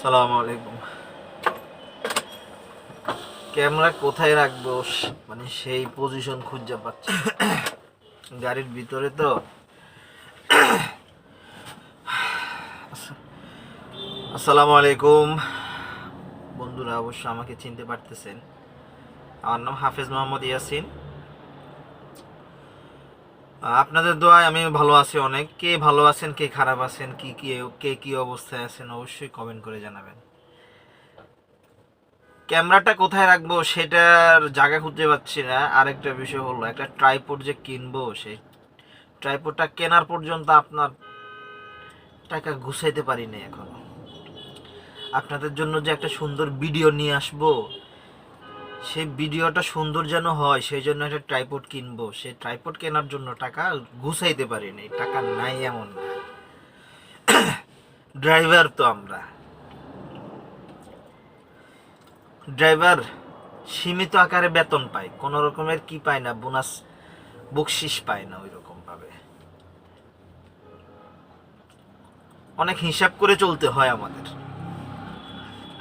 আসসালামু আলাইকুম। ক্যামেরা কোথায় রাখবো মানে সেই পজিশন খুঁজে পাচ্ছি গাড়ির ভিতরে তো। আসসালামু আলাইকুম বন্ধুরা, অবশ্য আমাকে চিনতে পারতেছেন। আমার নাম হাফেজ মোহাম্মদ ইয়াসিন। আপনাদের দোয়ায় আমি ভালো আছি। অনেক কে ভালো আছেন, কে খারাপ আছেন, কে কি অবস্থায় আছেন অবশ্যই কমেন্ট করে জানাবেন। ক্যামেরাটা কোথায় রাখবো সেটার জায়গা খুঁজে পাচ্ছি না। আরেকটা বিষয় হলো, একটা ট্রাইপড যে কিনবো, সেই ট্রাইপডটা কেনার পর্যন্ত আপনার টাকা গুছাইতে পারি না এখনো। আপনাদের জন্য যে একটা সুন্দর ভিডিও নিয়ে আসবো, সেই ভিডিওটা সুন্দর যেন হয় সেই জন্য একটা ট্রাইপড কিনবো। সেই ট্রাইপড কেনার জন্য টাকা গুছাইতে পারি না, টাকা নাই এমন না। ড্রাইভার তো আমরা ড্রাইভার সীমিত আকারে বেতন পাই, কোনো রকমের কি পাই না, বোনাস বকশিস পাই না ওই রকম ভাবে। অনেক হিসাব করে চলতে হয় আমাদের।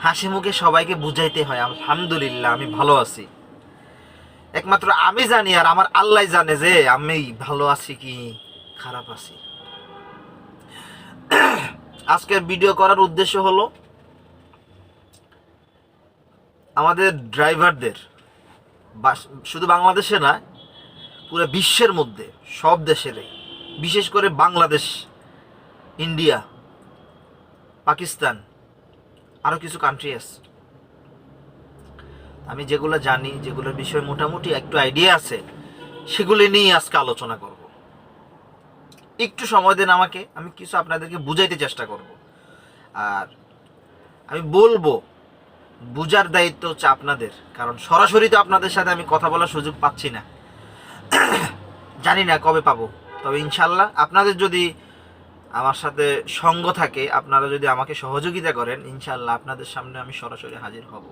হাসি মুখে সবাইকে বুঝাইতে হয় আলহামদুলিল্লাহ আমি ভালো আছি। একমাত্র আমি জানি আর আমার আল্লাহ জানে যে আমি ভালো আছি কি খারাপ আছি। আজকের ভিডিও করার উদ্দেশ্য হলো, আমাদের ড্রাইভারদের শুধু বাংলাদেশে না, পুরো বিশ্বের মধ্যে সব দেশেরই, বিশেষ করে বাংলাদেশ, ইন্ডিয়া, পাকিস্তান, আরো কিছু কান্ট্রি আছে, আমি যেগুলো জানি, যেগুলোর বিষয়ে মোটামুটি একটু আইডিয়া আছে, সেগুলি নিয়ে আজকে আলোচনা করব। একটু সময় দেন আমাকে, আমি কিছু আপনাদেরকে বুঝাইতে চেষ্টা করব। আর আমি বলবো, বুঝার দায়িত্ব হচ্ছে আপনাদের, কারণ সরাসরি তো আপনাদের সাথে আমি কথা বলার সুযোগ পাচ্ছি না, জানি না কবে পাবো। তবে ইনশাল্লাহ আপনাদের যদি আমার সাথে সঙ্গ থাকে, আপনারা যদি আমাকে সহযোগিতা করেন, ইনশাল্লাহ আপনাদের সামনে আমি সরাসরি হাজির হব।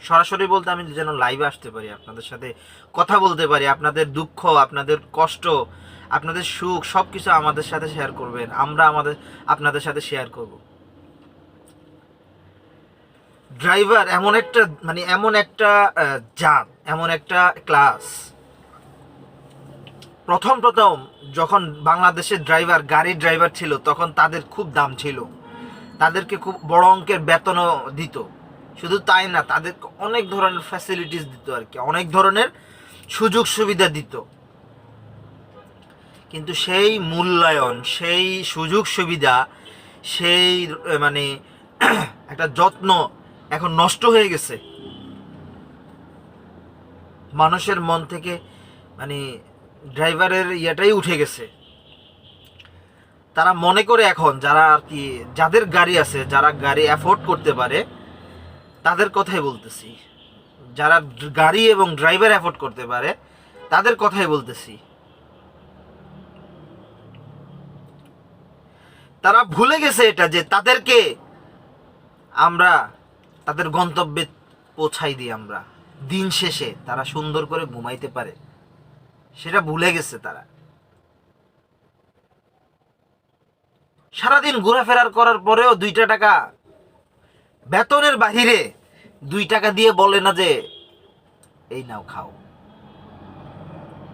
সরাসরি বলতে আমি যেন লাইভে আসতে পারি, আপনাদের সাথে কথা বলতে পারি, আপনাদের দুঃখ, আপনাদের কষ্ট, আপনাদের সুখ সব কিছু আমাদের সাথে শেয়ার করবেন, আমরা আপনাদের সাথে শেয়ার করব। ড্রাইভার এমন একটা জাত, এমন একটা ক্লাস। প্রথম যখন বাংলাদেশের গাড়ির ড্রাইভার ছিল, তখন তাদের খুব দাম ছিল, তাদেরকে খুব বড় অঙ্কের বেতনও দিত। শুধু তাই না, তাদেরকে অনেক ধরনের ফ্যাসিলিটিস দিত আর কি, অনেক ধরনের সুযোগ সুবিধা দিত। কিন্তু সেই মূল্যায়ন, সেই সুযোগ সুবিধা, সেই একটা যত্ন এখন নষ্ট হয়ে গেছে। মানুষের মন থেকে ড্রাইভারের ইয়েটাই উঠে গেছে। তারা মনে করে এখন যারা আর কি, যাদের গাড়ি আছে, যারা গাড়ি অ্যাফোর্ড করতে পারে, তাদের কথাই বলতেছি। যারা গাড়ি এবং ড্রাইভার অ্যাফোর্ড করতে পারে, তাদের কথাই বলতেছি। তারা ভুলে গেছে এটা, যে তাদেরকে আমরা তাদের গন্তব্যে পৌঁছাই দিই আমরা, দিন শেষে তারা সুন্দর করে ঘুমাইতে পারে, সেটা ভুলে গেছে তারা। সারাদিন ঘোরাফেরার করার পরেও 2টা টাকা বেতনের বাহিরে 2 টাকা দিয়ে বলে না যে এই নাও খাও।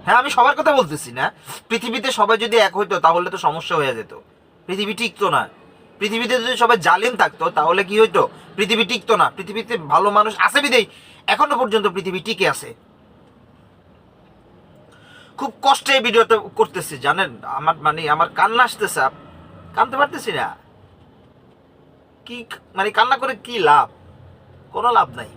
হ্যাঁ, আমি সবার কথা বলতেছি না। পৃথিবীতে সবাই যদি এক হইতো তাহলে তো সমস্যা হয়ে যেত, পৃথিবী টিকতো না। পৃথিবীতে যদি সবাই জালিম থাকতো তাহলে কি হইতো, পৃথিবী টিকতো না। পৃথিবীতে ভালো মানুষ আছে বিদেই এখনো পর্যন্ত পৃথিবী টিকে আছে। খুব কষ্টে এই ভিডিওটা করতেছি জানেন, আমার কান্না আসতেছে, কাঁদতে পারতেছি না। কি কান্না করে কি লাভ? কোনো লাভ নাই।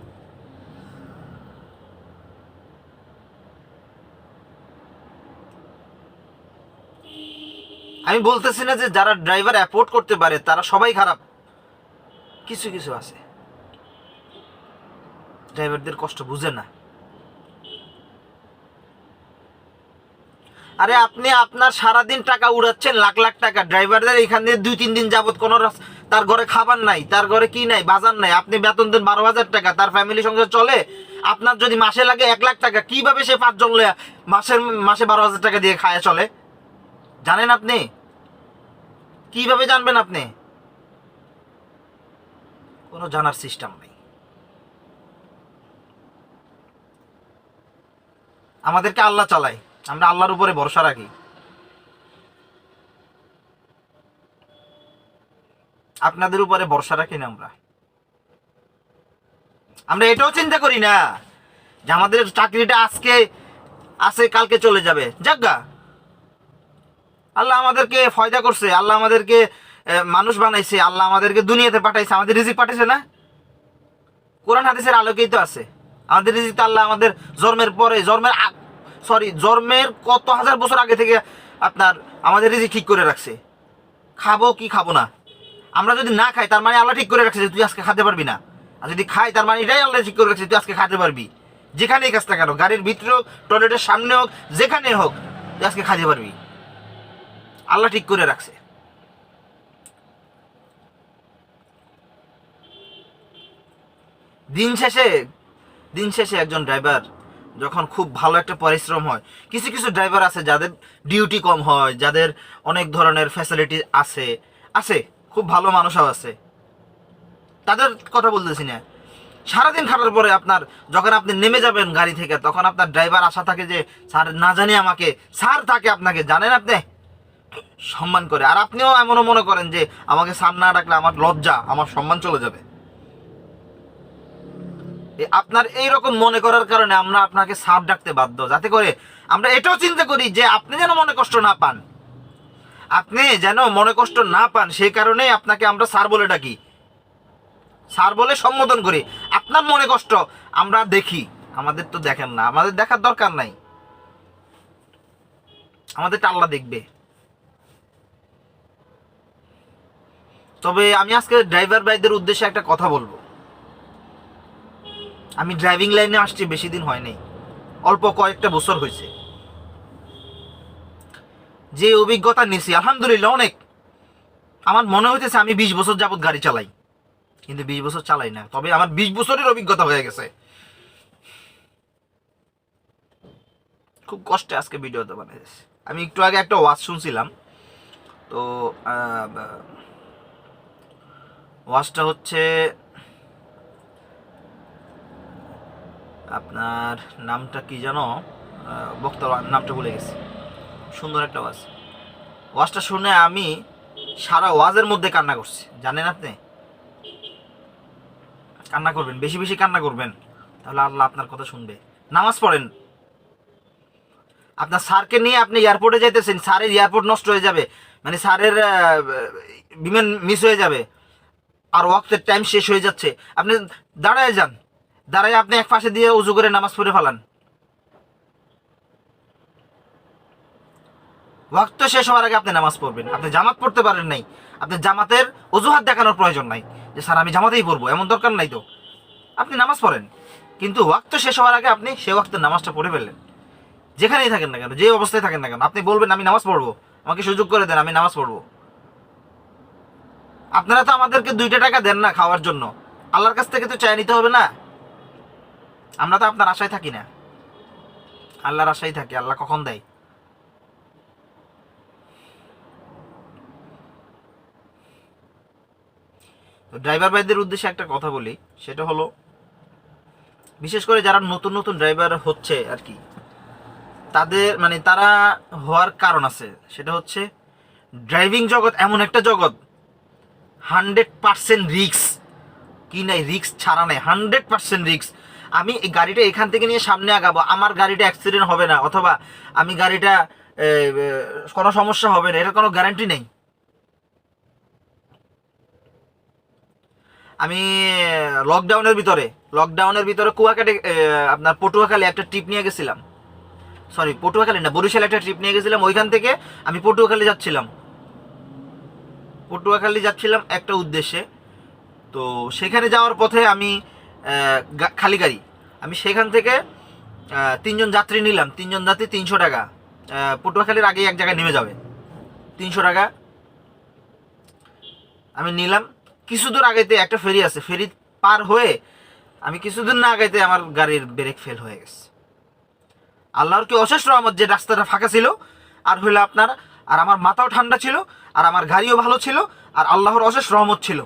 আমি বলতেছি না যে যারা ড্রাইভার অ্যাফোর্ড করতে পারে তারা সবাই খারাপ, কিছু কিছু আছে ড্রাইভারদের কষ্ট বুঝে না। আরে আপনি আপনার সারাদিন টাকা উড়াচ্ছেন, লাখ লাখ টাকা। ড্রাইভারদের এখান দিয়ে 2-3 দিন যাবত কোনো তার ঘরে খাবার নাই, তার ঘরে কি নাই, বাজার নাই। আপনি বেতন দেন 12,000 টাকা, তার ফ্যামিলি সংসার চলে। আপনার যদি মাসে লাগে 1 লাখ টাকা, কিভাবে সে 5 জন মাসে 12,000 টাকা দিয়ে খায় চলে? জানেন আপনি? কিভাবে জানবেন আপনি? কোনো জানার সিস্টেম নেই। আমাদেরকে আল্লাহ চালায়, আমরা আল্লাহর উপরে ভরসা রাখি। আপনাদের উপরে ভরসা রাখি না। আমরা এটাও চিন্তা করি না যে আমাদের চাকরিটা আজকে আছে, কালকে চলে যাবে। যাজ্ঞা, আল্লাহ আমাদেরকে ফয়দা করছে, আল্লাহ আমাদেরকে মানুষ বানাইছে, আল্লাহ আমাদেরকে দুনিয়াতে পাঠাইছে, আমাদের রিজিক পাঠাইছে না? কোরআন হাদিসের আলোকেই তো আছে। আমাদের রিজিক তো আল্লাহ আমাদের জন্মের পরে, জন্মের কত হাজার বছর আগে থেকে আপনার আমাদের রিজিক ঠিক করে রাখছে। খাবো কি খাবো না, আমরা যদি না খাই তার মানে আল্লাহ ঠিক করে রাখছে যে তুই আজকে খেতে পারবি না, আর যদি খাই তার মানে এটাই আল্লাহ ঠিক করে রাখছে তুই আজকে খেতে পারবি। যেখানেই কাজটা কেন, গাড়ির ভিতরে হোক, টয়লেটের সামনে হোক, যেখানে হোক, তুই আজকে খাতে পারবি, আল্লাহ ঠিক করে রাখছে। দিন শেষে একজন ড্রাইভার যখন খুব ভালো একটা পরিশ্রম হয়, কিছু কিছু ড্রাইভার আছে যাদের ডিউটি কম হয়, যাদের অনেক ধরনের ফ্যাসিলিটি আছে খুব ভালো মানুষও আছে, তাদের কথা বলতেছি না। সারাদিন খাটার পরে আপনার যখন আপনি নেমে যাবেন গাড়ি থেকে, তখন আপনার ড্রাইভার আশা থাকে যে স্যার না জানি আমাকে, স্যার তাকে আপনাকে জানেন আপনি সম্মান করে, আর আপনিও এমনও মনে করেন যে আমাকে স্যার না ডাকলে আমার লজ্জা, আমার সম্মান চলে যাবে। আপনার এইরকম মনে করার কারণে আমরা আপনাকে স্যার ডাকতে বাধ্য, যাতে করে আমরা এটাও চিন্তা করি যে আপনি যেন মনে কষ্ট না পান, সেই কারণেই আপনাকে আমরা স্যার বলে ডাকি, স্যার বলে সম্বোধন করি। আপনার মনে কষ্ট আমরা দেখি, আমাদের তো দেখেন না, আমাদের দেখার দরকার নাই, আমাদেরটা আল্লাহ দেখবে। তবে আমি আজকে ড্রাইভার ভাইদের উদ্দেশ্যে একটা কথা বলবো। আমি ড্রাইভিং লাইনে আসছি বেশি দিন হয়নি, অল্প কয়েকটা বছর হয়েছে। যে অভিজ্ঞতা নিয়েছি আলহামদুলিল্লাহ অনেক, আমার মনে হইতেছে আমি 20 বছর যাবত গাড়ি চালাই, কিন্তু 20 বছর চালাই না, তবে আমার 20 বছরের অভিজ্ঞতা হয়ে গেছে। খুব কষ্টে আজকে ভিডিওটা বানাইছি। আমি একটু আগে একটা ওয়াজ শুনছিলাম, তো ওয়াজটা হচ্ছে আপনার নামটা কি জানো, বক্তার নামটা ভুলে গেছি, সুন্দর একটা ওয়াজটা শুনে আমি সারা ওয়াজের মধ্যে কান্না করছি। জানেন আপনি, কান্না করবেন, বেশি বেশি কান্না করবেন, তাহলে আল্লাহ আপনার কথা শুনবে। নামাজ পড়েন। আপনার স্যারকে নিয়ে আপনি এয়ারপোর্টে যাইতেছেন, স্যারের এয়ারপোর্ট নষ্ট হয়ে যাবে, মানে স্যারের বিমান মিস হয়ে যাবে, আর ওয়াক্তের টাইম শেষ হয়ে যাচ্ছে, আপনি দাঁড়ায় যান, দাঁড়ায় আপনি এক পাশে দিয়ে উজু করে নামাজ পড়ে ফেলান। ওয়াক্ত শেষ হওয়ার আগে আপনি নামাজ পড়বেন। আপনি জামাত পড়তে পারেন নাই, আপনি জামাতের অজুহাত দেখানোর প্রয়োজন নাই যে স্যার আমি জামাতেই পড়বো, এমন দরকার নাই তো। আপনি নামাজ পড়েন, কিন্তু ওয়াক্ত শেষ হওয়ার আগে আপনি সে ওয়াক্তের নামাজটা পড়ে ফেললেন। যেখানেই থাকেন না কেন, যে অবস্থায় থাকেন না কেন, আপনি বলবেন আমি নামাজ পড়বো, আমাকে সুযোগ করে দেন, আমি নামাজ পড়বো। আপনারা তো আমাদেরকে 2 টাকা দেন না খাওয়ার জন্য, আল্লাহর কাছ থেকে তো চাই নিতে হবে না। আমরা তো আপনার আশায় থাকি না, আল্লাহর আশায় থাকি, আল্লাহ কখন দেয়। ড্রাইভার ভাইদের উদ্দেশ্যে একটা কথা বলি, সেটা হলো বিশেষ করে যারা নতুন নতুন ড্রাইভার হচ্ছে আর কি, তাদের মানে তারা হওয়ার কারণ আছে। সেটা হচ্ছে ড্রাইভিং জগৎ এমন একটা জগৎ, 100% রিক্স, কি নাই রিক্স ছাড়া নাই, 100% রিক্স। আমি এই গাড়িটা এখান থেকে নিয়ে সামনে আগাবো, আমার গাড়িটা অ্যাক্সিডেন্ট হবে না, অথবা আমি গাড়িটা কোনো সমস্যা হবে না, এটা কোনো গ্যারান্টি নেই। আমি লকডাউনের ভিতরে কুয়াকাটে আপনার পটুয়াখালী একটা ট্রিপ নিয়ে গেছিলাম, সরি পটুয়াখালী না, বরিশাল একটা ট্রিপ নিয়ে গেছিলাম। ওইখান থেকে আমি পটুয়াখালী যাচ্ছিলাম একটা উদ্দেশ্যে। তো সেখানে যাওয়ার পথে আমি খালি গাড়ি, আমি সেখান থেকে 3 জন যাত্রী নিলাম, 3 জন যাত্রী 300 টাকা, পটুয়াখালীর আগে এক জায়গায় নেমে যাবে, 300 টাকা আমি নিলাম। কিছু দূর আগাইতে একটা ফেরি আছে, ফেরি পার হয়ে আমি কিছুদিন না আগাইতে আমার গাড়ির ব্রেক ফেল হয়ে গেছে। আল্লাহর কি অশেষ রহমত যে রাস্তাটা ফাঁকা ছিল, আর হইলো আপনার, আর আমার মাথাও ঠান্ডা ছিল, আর আমার গাড়িও ভালো ছিল, আর আল্লাহর অশেষ রহমত ছিল।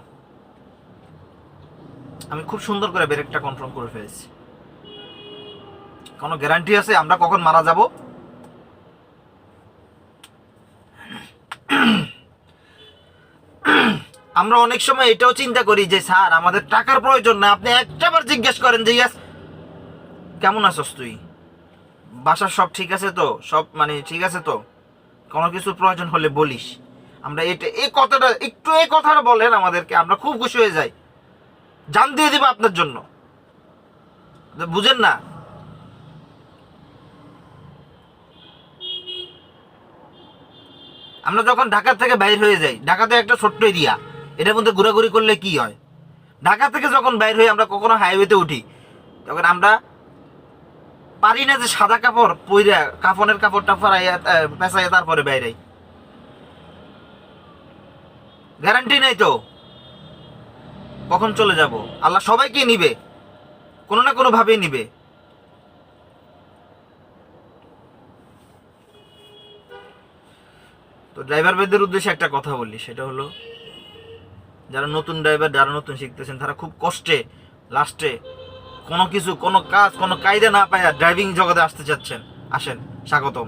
আমি খুব সুন্দর করে ব্রেকটা কন্ট্রোল করে ফেলেছি। কোনো গ্যারান্টি আছে আমরা কখন মারা যাব? আমরা অনেক সময় এটাও চিন্তা করি যে স্যার আমাদের টাকার প্রয়োজন না, আপনি একটাবার জিজ্ঞেস করেন যে ইয়াস কেমন আছস তুই, বাসার সব ঠিক আছে তো, সব মানে ঠিক আছে তো, কোনো কিছু প্রয়োজন হলে বলিস। আমরা এটা এই কথাটা বলেন আমাদেরকে, আমরা খুব খুশি হয়ে যাই, জান দিয়ে দিব আপনার জন্য। বুঝেন না? আমরা যখন ঢাকা থেকে বাইর হয়ে যাই, ঢাকাতে একটা ছোট্ট এরিয়া, এটার মধ্যে ঘোরাঘুরি করলে কি হয়, ঢাকা থেকে যখন বাইর হয়ে আমরা কখনো হাইওয়েতে উঠি, তখন আমরা পারি না যে সাদা কাপড় পইরা কাফনের কাপড়টা ফরাইয়া পেঁচাইয়া তারপরে বাইরে। গ্যারান্টি নাই তো কখন চলে যাব। আল্লাহ সবাইকে নিবে, কোনো না কোনো ভাবেই নিবে। তো ড্রাইভার ভাইদের উদ্দেশ্যে একটা কথা বলি, সেটা হলো যারা নতুন ড্রাইভার, যারা নতুন শিখতেছেন, তারা খুব কষ্টে লাস্টে কোনো কিছু, কোনো কাজ, কোনো কায়দা না পায়া ড্রাইভিং জগতে আসতে চাচ্ছেন, আসেন, স্বাগতম,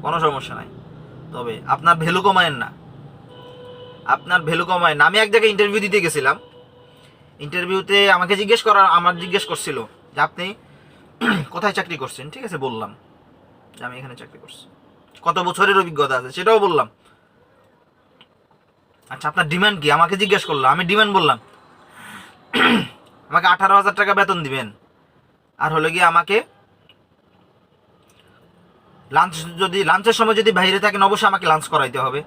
কোনো সমস্যা নাই। তবে আপনার ভ্যালু কমায়েন না, আপনার ভ্যালু কমায়েন না। আমি এক জায়গায় ইন্টারভিউ দিতে গেছিলাম, ইন্টারভিউতে আমাকে জিজ্ঞেস করছিল যে আপনি কোথায় চাকরি করছেন। ঠিক আছে, বললাম যে আমি এখানে চাকরি করছি, কত বছরের অভিজ্ঞতা আছে সেটাও বললাম। আচ্ছা আপনার ডিমান্ড কি আমাকে জিজ্ঞেস করলো, আমি ডিমান্ড বললাম আমাকে 18,000 টাকা বেতন দিবেন, আর হলো গিয়ে আমাকে লাঞ্চের সময় যদি বাইরে থাকেন অবশ্যই আমাকে লাঞ্চ করাইতে হবে,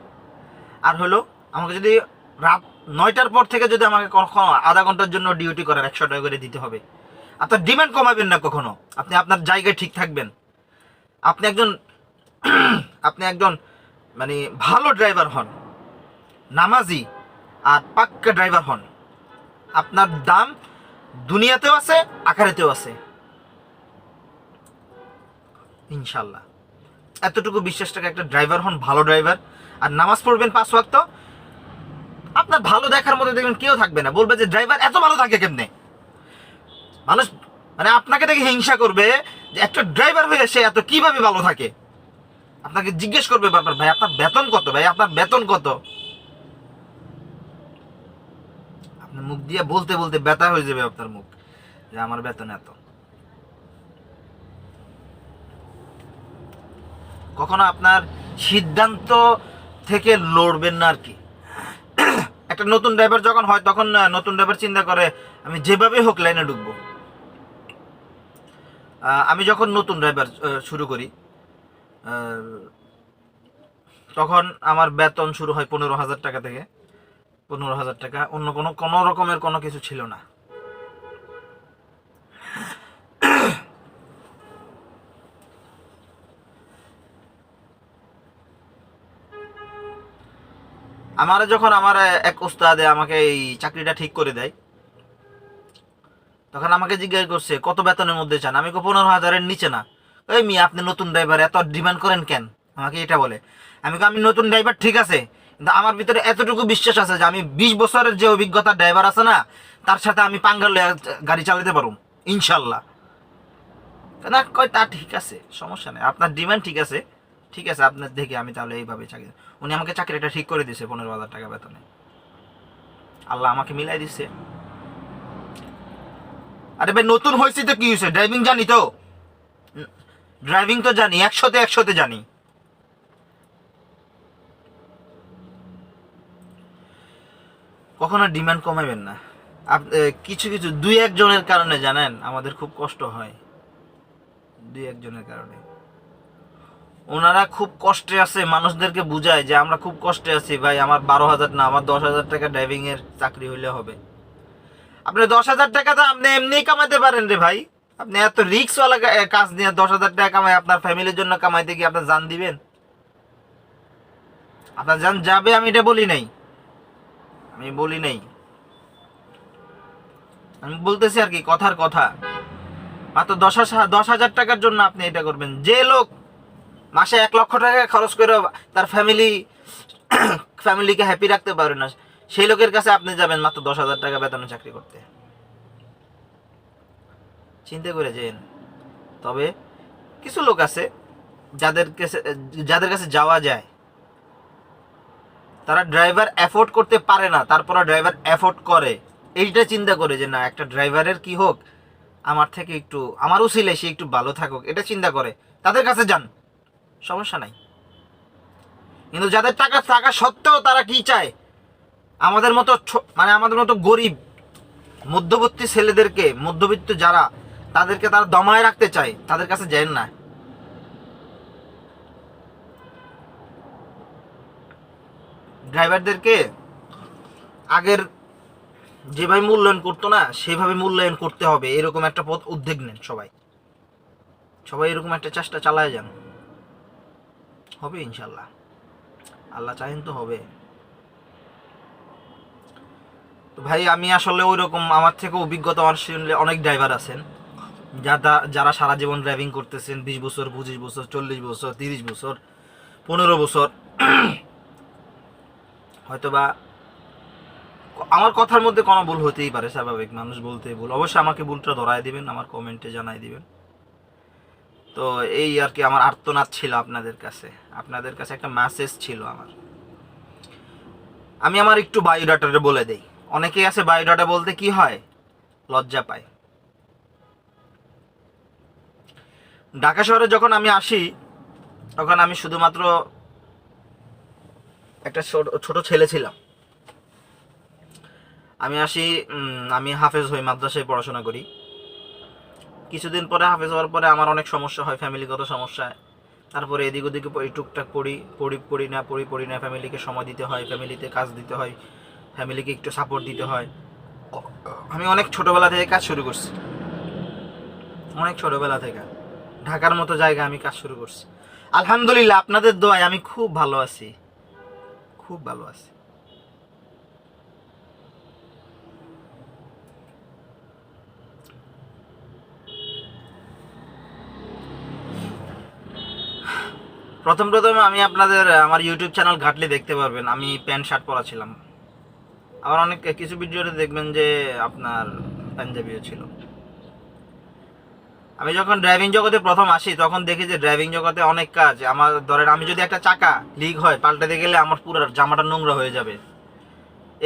আর হলো আমাকে যদি রাত 9টার পর থেকে যদি আমাকে কখনো আধা ঘন্টার জন্য ডিউটি করার 100 টাকা করে দিতে হবে। আপনার ডিমান্ড কমাবেন না কখনো, আপনি আপনার জায়গায় ঠিক থাকবেন। আপনি একজন মানে ভালো ড্রাইভার হন, নামাজি আর পাক্কা ড্রাইভার হন, আপনার দাম দুনিয়াতেও আছে আখিরাতেও আছে ইনশাল্লাহ। এতটুকু বিশ্বাস টাকা একটা ড্রাইভার হন, ভালো ড্রাইভার, আর নামাজ পড়বেন 5 ওয়াক্ত। আপনার ভালো দেখার মধ্যে দেখবেন কেউ থাকবে না, বলবে যে ড্রাইভার এত ভালো থাকে কেমনে। মানুষ মানে আপনাকে দেখে হিংসা করবে যে একটা ড্রাইভার হয়ে সে এত কিভাবে ভালো থাকে। আপনাকে জিজ্ঞেস করবে বারবার, ভাই আপনার বেতন কত, ভাই আপনার বেতন কত। আপনার মুখ দিয়ে বলতে বলতে ব্যথা হয়ে যাবে আপনার মুখ, যে আমার বেতন এত। কখনো আপনার সিদ্ধান্ত থেকে লড়বেন না আর কি। একটা নতুন ড্রাইভার যখন হয় তখন নতুন ড্রাইভার চিন্তা করে আমি যেভাবে হোক লাইনে ঢুকবো। আমি যখন নতুন ড্রাইভার শুরু করি তখন আমার বেতন শুরু হয় 15,000 টাকা থেকে। 15,000 টাকা, অন্য কোনো রকমের কোনো কিছু ছিল না। যখন আমার এক ওস্তাদে আমাকে এই চাকরিটা ঠিক করে দেয়, তখন আমাকে জিজ্ঞাসা করছে কত বেতনের মধ্যে চান। আমি 15,000-এর নিচে না। ওই মিয়া আপনি নতুন ড্রাইভার, এত ডিমান্ড করেন কেন, আমাকে এটা বলে। আমি নতুন ড্রাইভার ঠিক আছে, কিন্তু আমার ভিতরে এতটুকু বিশ্বাস আছে যে আমি 20 বছরের যে অভিজ্ঞতা ড্রাইভার আছে না, তার সাথে আমি পাঙ্গাল গাড়ি চালাতে পারবো ইনশাল্লাহ। না কয় তা ঠিক আছে, সমস্যা নেই, আপনার ডিমান্ড ঠিক আছে, ঠিক আছে আপনার দেখে আমি তাহলে এইভাবে চাকরি। উনি আমাকে চাকরিটা ঠিক করে দিয়েছে 15,000 টাকা বেতনে, আল্লাহ আমাকে মিলাই দিচ্ছে। আরে ভাই নতুন হয়েছি তো কি হয়েছে, ড্রাইভিং জানি তো, ড্রাইভিং তো জানি, 100-তে 100-তে জানি। কখনো ডিমান্ড কমাবেন না। কিছু 2-1 জনের কারণে জানেন আমাদের খুব কষ্ট হয়, 2-1 জনের কারণে। ওনারা খুব কষ্টে আছে, মানুষদেরকে বুঝায় যে আমরা খুব কষ্টে আছি ভাই, আমার 12,000 না, আমার 10,000 টাকা ড্রাইভিং এর চাকরি হইলে হবে। আপনি 10,000 টাকা তো আপনি এমনি কামাতে পারেন রে ভাই। আপনি এত রিস্কওয়ালা কাজ নিয়ে 10,000 টাকা কামাই, আপনার ফ্যামিলির জন্য কামাইতে গিয়ে আপনার জান দিবেন? আপনার জান যাবে আমি এটা বলি নাই, আমি বলতেছি আর কি, কথার কথা। মাত্র 10,000 টাকার জন্য আপনি এটা করবেন? যে লোক মাসে 1 লক্ষ টাকা খরচ করে তার ফ্যামিলিকে হ্যাপি রাখতে পারে না, সেই লোকের কাছে আপনি যাবেন মাত্র 10,000 টাকা বেতনে চাকরি করতে? চিন্তা করে যেন। তবে কিছু লোক আছে যাদের কাছে যাওয়া যায়, তারা ড্রাইভার অ্যাফোর্ড করতে পারে না, তারপরে ড্রাইভার অ্যাফোর্ড করে, এইটা চিন্তা করে যে না একটা ড্রাইভারের কি হোক, আমার থেকে একটু আমার উসিলে সে একটু ভালো থাকুক, এটা চিন্তা করে তাদের কাছে যান, সমস্যা নাই। কিন্তু যাদের টাকা থাকা সত্ত্বেও তারা কি চায়, আমাদের মতো আমাদের মতো গরিব মধ্যবর্তী ছেলেদেরকে, মধ্যবিত্ত যারা, তাদেরকে তারা দমায় রাখতে চায়, তাদের কাছে যায় না। ড্রাইভারদেরকে আগের যেভাবে মূল্যায়ন করতো না, সেভাবে মূল্যায়ন করতে হবে, এরকম একটা পথ উদ্যোগ নেন সবাই, এরকম একটা চেষ্টা চালায় যান, হবে ইনশাল্লাহ। আল্লাহ চাহেন তো হবে। তো ভাই আমি আসলে ওই রকম, আমার থেকে অভিজ্ঞতা অনেক ড্রাইভার আছেন যারা সারা জীবন ড্রাইভিং করতেছেন, 20 বছর, 25 বছর, 40 বছর, 30 বছর, 15 বছর। হয়তোবা আমার কথার মধ্যে কোনো ভুল হতেই পারে, স্বাভাবিক, মানুষ বলতে ভুল, অবশ্যই আমাকে ভুলটা ধরায় দিবেন, আমার কমেন্টে জানাই দিবেন। তো এই আর কি, আমার আর্তনাদ ছিল আপনাদের কাছে একটা মেসেজ ছিল আমার। আমি আমার একটু বায়োডাটাটা বলে দেই। অনেকেই আছে বায়োডাটা বলতে কি হয়, লজ্জা পায়। ঢাকা শহরে যখন আমি আসি, তখন আমি শুধুমাত্র একটা ছোট ছেলে ছিলাম। আমি আসি, আমি হাফেজ হই, মাদ্রাসায় পড়াশোনা করি। কিছুদিন পরে হাফেজ হওয়ার পরে আমার অনেক সমস্যা হয়, ফ্যামিলিগত সমস্যা। তারপরে এদিক ওদিকে টুকটাক পড়ি না, ফ্যামিলিকে সময় দিতে হয়, ফ্যামিলিতে কাজ দিতে হয়, ফ্যামিলিকে একটু সাপোর্ট দিতে হয়। আমি অনেক ছোটবেলা থেকে কাজ শুরু করছি, অনেক ছোটবেলা থেকে ঢাকার মতো জায়গায় আমি কাজ শুরু করছি। আলহামদুলিল্লাহ আপনাদের দোয়ায় আমি খুব ভালো আছি, খুব ভালো আছি। প্রথম আমি আমার ইউটিউব চ্যানেল ঘাটলে দেখতে পারবেন আমি প্যান্ট শার্ট পরা ছিলাম। আবার অনেক কিছু ভিডিওতে দেখবেন যে আপনার পাঞ্জাবিও ছিল। আমি যখন ড্রাইভিং জগতে প্রথম আসি, তখন দেখি যে ড্রাইভিং জগতে অনেক কাজ। আমার ধরেন আমি যদি একটা চাকা লিক হয়, পাল্টাতে গেলে আমার পুরো জামাটা নোংরা হয়ে যাবে।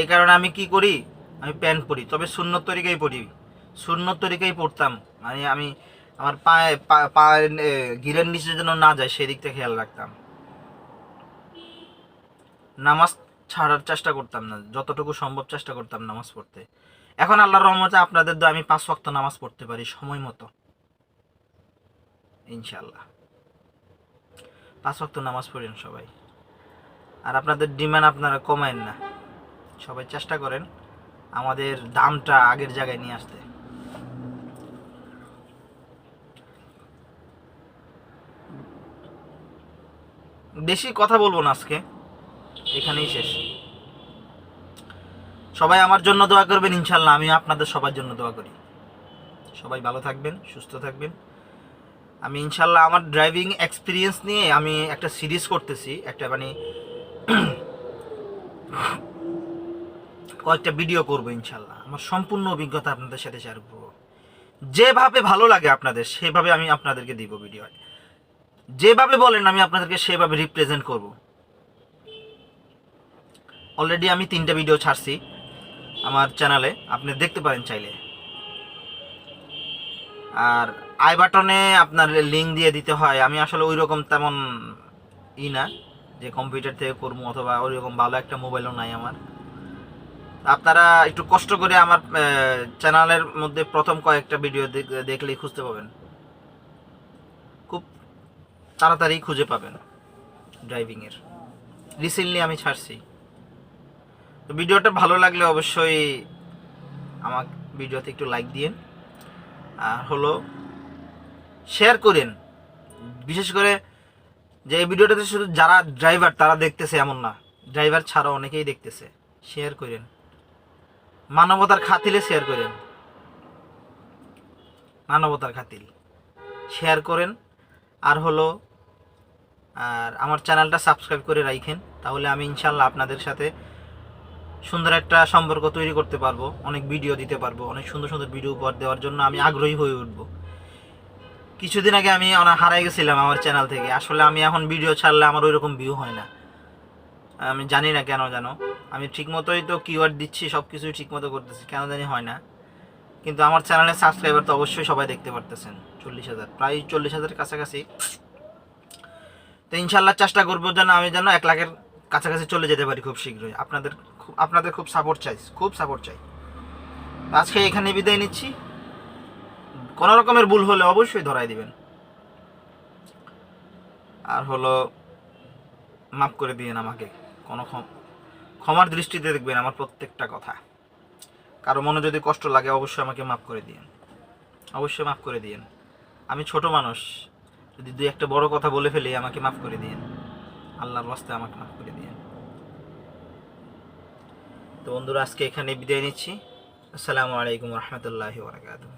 এই কারণে আমি কি করি, আমি প্যান্ট পরি, তবে সুন্নত তরিকাই পরি, সুন্নত তরিকাই পরতাম। আমি আমার পায়ের গিরের নিচে যেন না যায় সেদিক থেকে খেয়াল রাখতাম। নামাজ ছাড়ার চেষ্টা করতাম না, যতটুকু সম্ভব চেষ্টা করতাম নামাজ পড়তে। এখন আল্লাহর রহমতে আপনাদের দোয়ায় আমি 5 ওয়াক্ত নামাজ পড়তে পারি সময় মতো, ইনশাআল্লাহ। 5 ওয়াক্ত নামাজ পড়েন সবাই। আর আপনাদের ডিমান্ড আপনারা কমায়েন না, সবাই চেষ্টা করেন আমাদের দামটা আগের জায়গায় নিয়ে আসতে। বেশি কথা বলবো না আজকে, এখানেই শেষ। সবাই আমার জন্য দোয়া করবেন ইনশাল্লাহ, আমি আপনাদের সবার জন্য দোয়া করি। সবাই ভালো থাকবেন, সুস্থ থাকবেন। আমি ইনশাল্লাহ আমার ড্রাইভিং এক্সপিরিয়েন্স নিয়ে আমি একটা সিরিজ করতেছি, একটা কয়েকটা ভিডিও করবো ইনশাল্লাহ। আমার সম্পূর্ণ অভিজ্ঞতা আপনাদের সাথে শেয়ার করবো, যেভাবে ভালো লাগে আপনাদের সেভাবে আমি আপনাদেরকে দিব ভিডিও। যেভাবে বলেন আমি আপনাদেরকে সেভাবে রিপ্রেজেন্ট করব। অলরেডি আমি 3টা ভিডিও ছাড়ছি আমার চ্যানেলে, আপনি দেখতে পারেন চাইলে। আর আই বাটনে আপনার লিঙ্ক দিয়ে দিতে হয়। আমি আসলে ওই রকম তেমন না যে কম্পিউটার থেকে করবো, অথবা ওই রকম ভালো একটা মোবাইলও নাই আমার। আপনারা একটু কষ্ট করে আমার চ্যানেলের মধ্যে প্রথম কয়েকটা ভিডিও দেখলেই খুঁজতে পাবেন, খুব তাড়াতাড়ি খুঁজে পাবেন ড্রাইভিংয়ের। রিসেন্টলি আমি ছাড়ছি। তো ভিডিওটা ভালো লাগলে অবশ্যই আমার ভিডিওতে একটু লাইক দিন, আর হলো শেয়ার করেন। বিশেষ করে যে এই ভিডিওটাতে শুধু যারা ড্রাইভার তারা দেখতেছে এমন না, ড্রাইভার ছাড়া অনেকেই দেখতেছে। শেয়ার করেন, মানবতার খাতিরে শেয়ার করেন, মানবতার খাতিরে শেয়ার করেন। আর হলো আর আমার চ্যানেলটা সাবস্ক্রাইব করে রাখেন, তাহলে আমি ইনশাল্লাহ আপনাদের সাথে সুন্দর একটা সম্পর্ক তৈরি করতে পারবো, অনেক ভিডিও দিতে পারবো, অনেক সুন্দর সুন্দর ভিডিও উপহার দেওয়ার জন্য আমি আগ্রহী হয়ে উঠবো। কিছুদিন আগে আমি অনেক হারাই গেছিলাম আমার চ্যানেল থেকে, আসলে আমি এখন ভিডিও ছাড়লে আমার ওই রকম ভিউ হয় না, আমি জানি না কেন জানো। আমি ঠিকমতোই তো কিওয়ার্ড দিচ্ছি, সব কিছুই ঠিকমতো করতেছি, কেন জানি হয় না। কিন্তু আমার চ্যানেলের সাবস্ক্রাইবার তো অবশ্যই সবাই দেখতে পারতেছেন, 40,000, প্রায় 40,000 কাছাকাছি। তো ইনশাল্লাহ চেষ্টা করবো যেন আমি যেন 1 লাখের কাছাকাছি চলে যেতে পারি খুব শীঘ্রই। আপনাদের খুব সাপোর্ট চাই, খুব সাপোর্ট চাই। আজকে এখানে বিদায় নিচ্ছি। কোনো রকমের ভুল হলে অবশ্যই ধরাই দিবেন, আর হলো মাফ করে দিয়েন আমাকে। কোনো ক্ষমার দৃষ্টিতে দেখবেন আমার প্রত্যেকটা কথা। কারো মনে যদি কষ্ট লাগে অবশ্যই আমাকে মাফ করে দিয়েন, অবশ্যই মাফ করে দিয়েন। আমি ছোট মানুষ, যদি 2-1 বড় কথা বলে ফেলি আমাকে মাফ করে দিয়েন, আল্লাহর ওয়াস্তে আমাকে মাফ করে দিয়েন। তো বন্ধুরা আজকে এখানে বিদায় নিচ্ছি। আসসালামু আলাইকুম রহমতুল্লাহি ওয়া বারাকাতুহু।